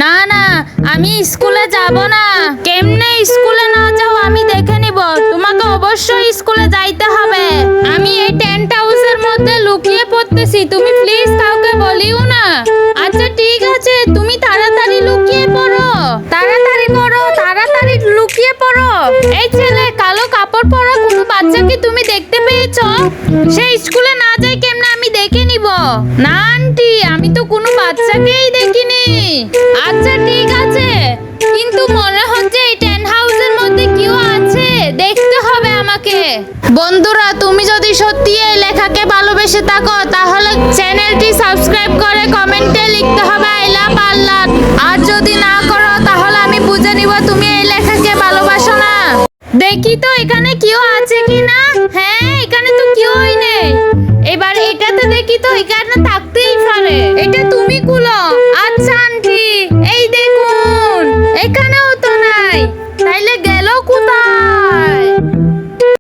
না না, আমি স্কুলে যাব না। কেমনে স্কুলে না যাও আমি দেখে নিব। তোমাকে অবশ্যই স্কুলে যাইতে হবে। আমি এই টেন্ট হাউসের মধ্যে লুকিয়ে পড়তেছি, তুমি প্লিজ কাউকে বলিও না। আচ্ছা ঠিক আছে, তুমি তাড়াতাড়ি লুকিয়ে পড়ো। তাড়াতাড়ি করো, তাড়াতাড়ি লুকিয়ে পড়ো। এই ছেলে, কালো কাপড় পরা কোনো বাচ্চাকে তুমি দেখতে পেয়েছো? সে স্কুলে না যায় কেমনে আমি দেখে নিব। না আন্টি, আমি তো কোনো বাচ্চাকেই দেখিনি। আচ্ছা ঠিক আছে, কিন্তু মনে হচ্ছে এই টেন্ট হাউসের মধ্যে কেউ আছে, দেখতে হবে আমাকে। বন্ধুরা, তুমি যদি সত্যি এই লেখাকে ভালোবেসে থাকো তাহলে চ্যানেলটি সাবস্ক্রাইব করে কমেন্টে লিখতে হবে আই লাভ আল্লাহ। আর যদি না করো তাহলে আমি বুঝে নিব তুমি এই লেখাকে ভালোবাসো না। দেখি তো এখানে কেউ আছে কিনা। হ্যাঁ, এখানে তো কেউই নেই। এবার এটাতে দেখি তো এখানে থাকতেই পারে। এটা তুমি খুলো। আচ্ছা আন্টি, এই দেখুন, এখানেও তো নাই।